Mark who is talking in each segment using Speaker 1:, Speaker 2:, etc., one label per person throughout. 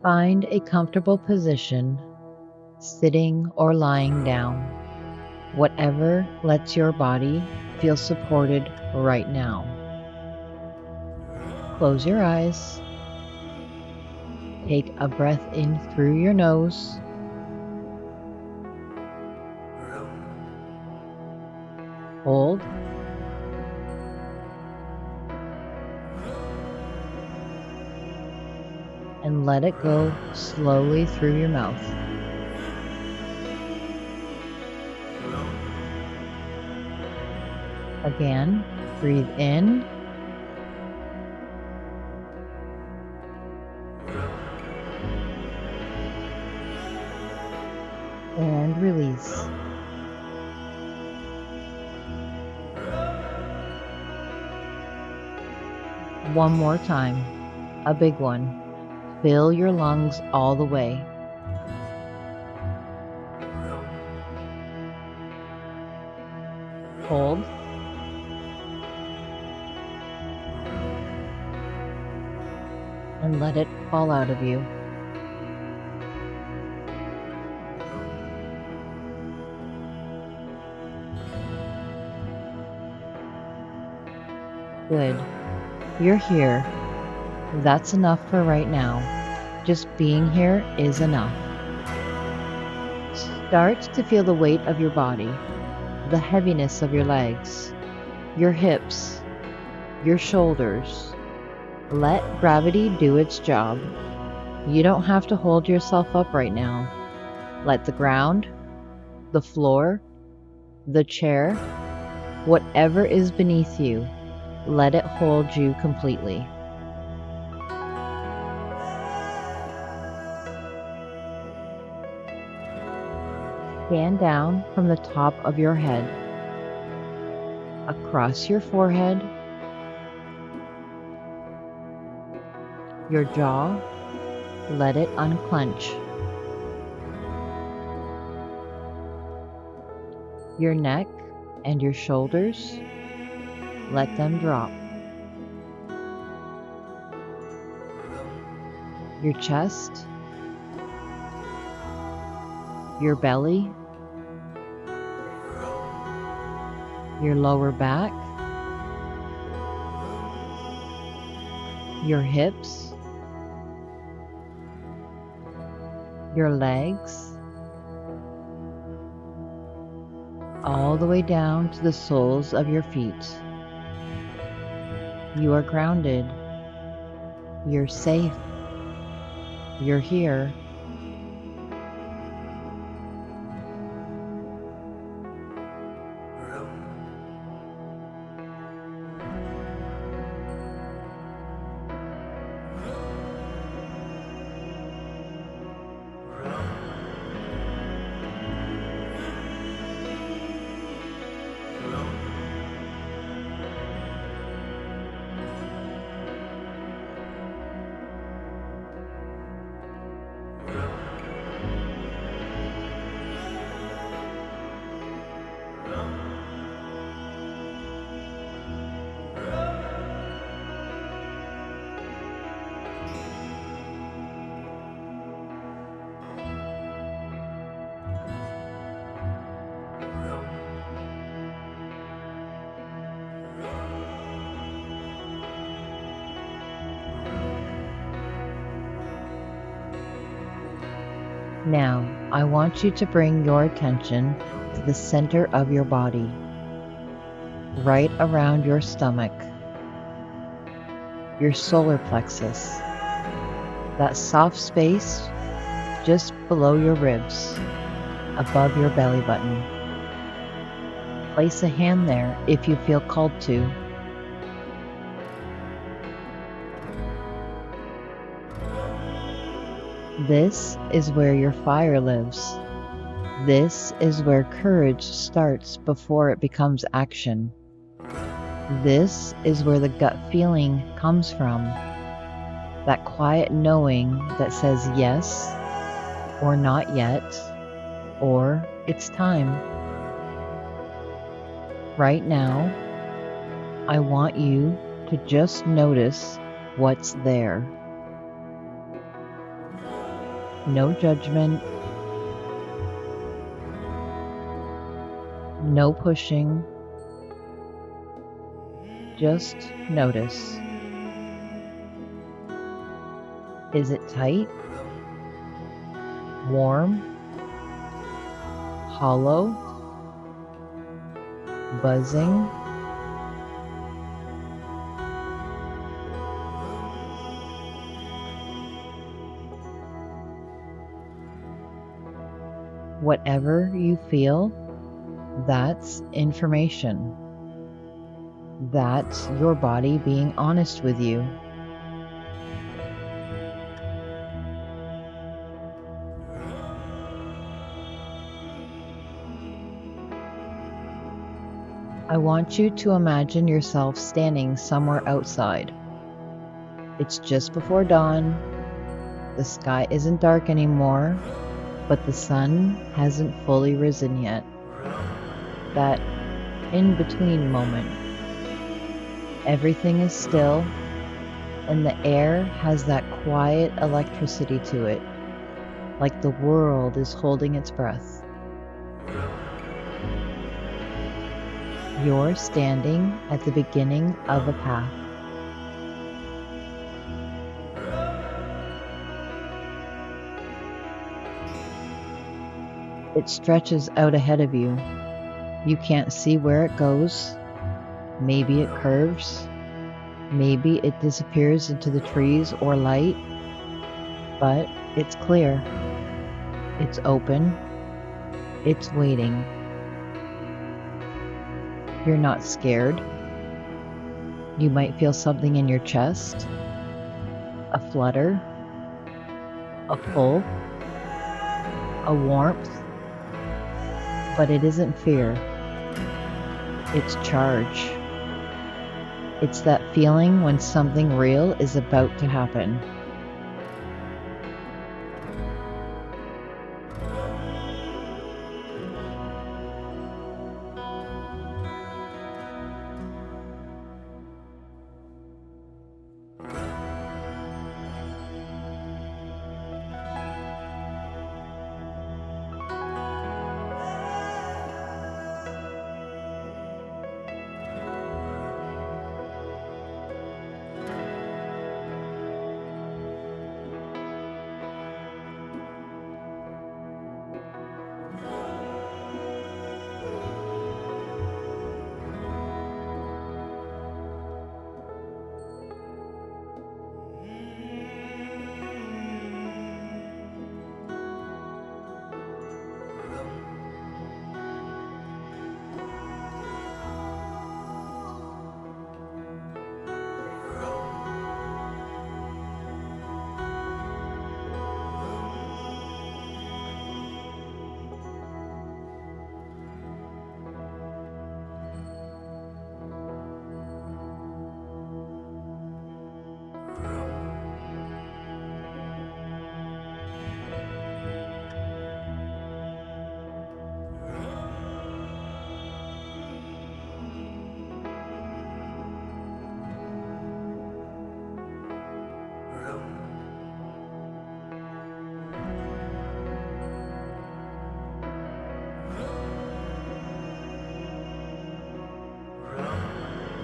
Speaker 1: Find a comfortable position, sitting or lying down, whatever lets your body feel supported right now. Close your eyes. Take a breath in through your nose. Hold. And let it go slowly through your mouth. Again, breathe in. And release. One more time, a big one. Fill your lungs all the way. Hold. And let it fall out of you. Good. You're here. That's enough for right now. Just being here is enough. Start to feel the weight of your body, the heaviness of your legs, your hips, your shoulders. Let gravity do its job. You don't have to hold yourself up right now. Let the ground, the floor, the chair, whatever is beneath you, let it hold you completely. Scan down from the top of your head, across your forehead, your jaw, let it unclench. Your neck and your shoulders, let them drop. Your chest, your belly, your lower back, your hips, your legs, all the way down to the soles of your feet. You are grounded. You're safe. You're here. Now, I want you to bring your attention to the center of your body, right around your stomach, your solar plexus, that soft space just below your ribs, above your belly button. Place a hand there if you feel called to. This is where your fire lives. This is where courage starts before it becomes action. This is where the gut feeling comes from. That quiet knowing that says yes, or not yet, or it's time. Right now, I want you to just notice what's there. No judgment, no pushing, just notice. Is it tight, warm, hollow, buzzing? Whatever you feel, that's information. That's your body being honest with you. I want you to imagine yourself standing somewhere outside. It's just before dawn. The sky isn't dark anymore, but the sun hasn't fully risen yet. That in-between moment. Everything is still, and the air has that quiet electricity to it, like the world is holding its breath. You're standing at the beginning of a path. It stretches out ahead of you. You can't see where it goes. Maybe it curves. Maybe it disappears into the trees or light. But it's clear. It's open. It's waiting. You're not scared. You might feel something in your chest. A flutter. A pull. A warmth. But it isn't fear. It's charge. It's that feeling when something real is about to happen.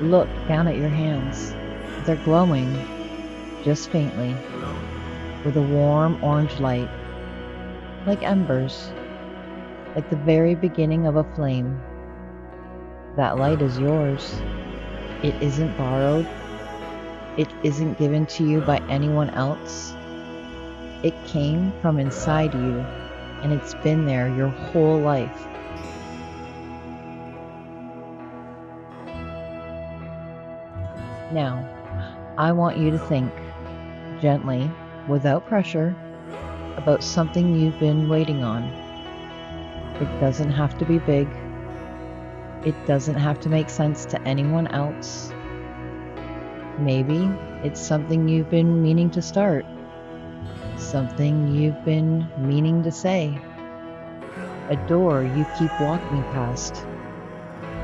Speaker 1: Look down at your hands. They're glowing, just faintly, with a warm orange light, like embers, like the very beginning of a flame. That light is yours. It isn't borrowed. It isn't given to you by anyone else. It came from inside you, and it's been there your whole life. Now, I want you to think, gently, without pressure, about something you've been waiting on. It doesn't have to be big. It doesn't have to make sense to anyone else. Maybe it's something you've been meaning to start, something you've been meaning to say, a door you keep walking past,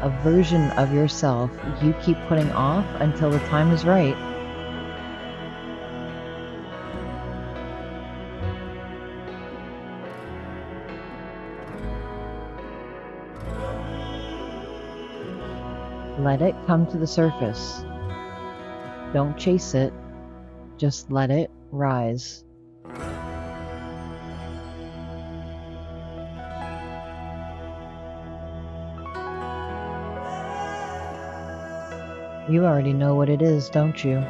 Speaker 1: a version of yourself you keep putting off until the time is right. Let it come to the surface. Don't chase it, just let it rise. You already know what it is, don't you?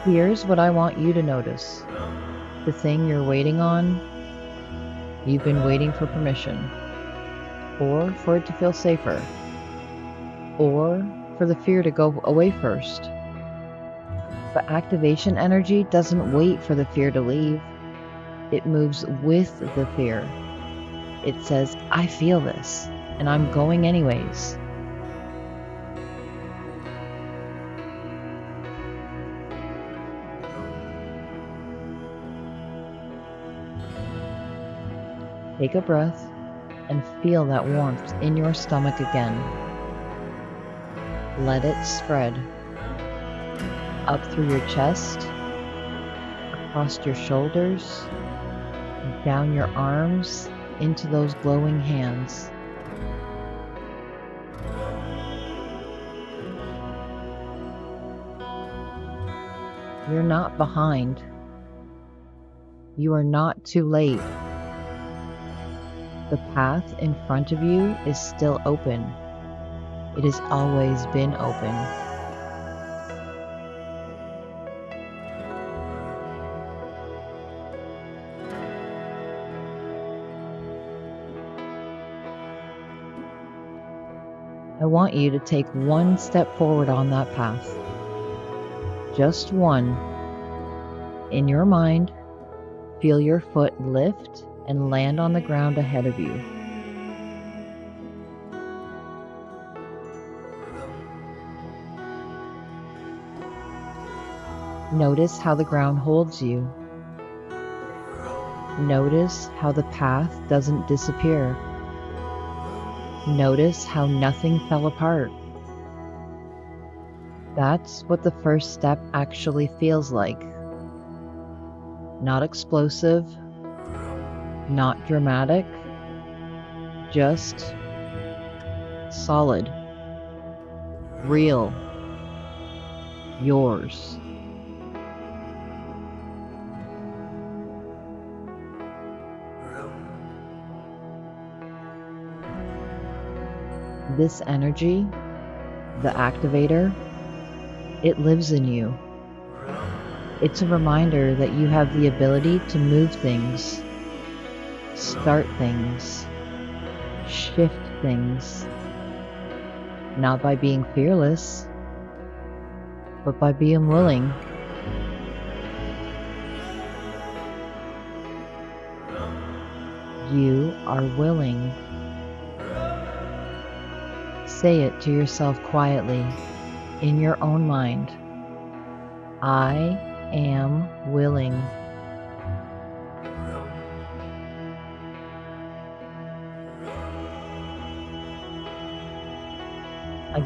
Speaker 1: Here's what I want you to notice. The thing you're waiting on, you've been waiting for permission, or for it to feel safer, or for the fear to go away first. But activation energy doesn't wait for the fear to leave. It moves with the fear. It says, I feel this, and I'm going anyways. Take a breath and feel that warmth in your stomach again. Let it spread up through your chest, across your shoulders, down your arms, into those glowing hands. You're not behind. You are not too late. The path in front of you is still open. It has always been open. I want you to take one step forward on that path. Just one. In your mind, feel your foot lift and land on the ground ahead of you. Notice how the ground holds you. Notice how the path doesn't disappear. Notice how nothing fell apart. That's what the first step actually feels like. Not explosive, not dramatic, just solid, real, yours. This energy, the activator, it lives in you. It's a reminder that you have the ability to move things, start things, shift things, not by being fearless, but by being willing. You are willing. Say it to yourself quietly, in your own mind. I am willing.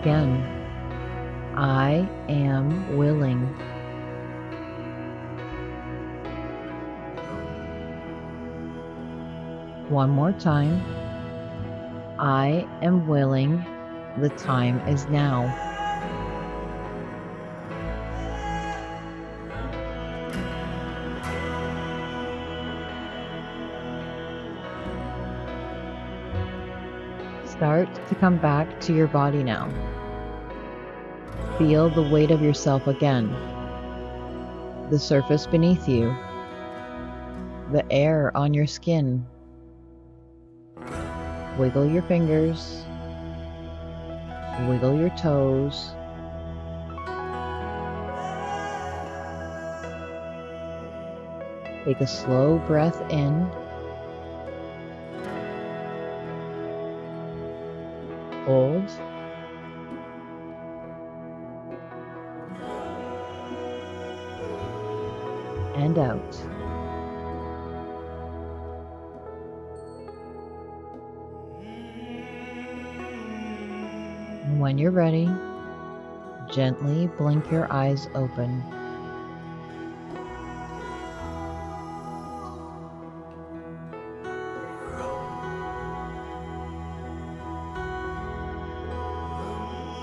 Speaker 1: Again, I am willing. One more time. I am willing. The time is now. Start to come back to your body now. Feel the weight of yourself again. The surface beneath you. The air on your skin. Wiggle your fingers. Wiggle your toes. Take a slow breath in. Hold. And out. And when you're ready, gently blink your eyes open.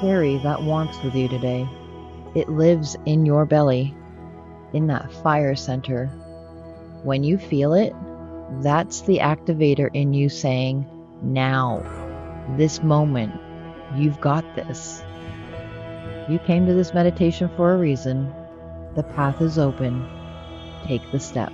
Speaker 1: Carry that warmth with you today. It lives in your belly, in that fire center. When you feel it, that's the activator in you saying, now, this moment, you've got this. You came to this meditation for a reason. The path is open. Take the step.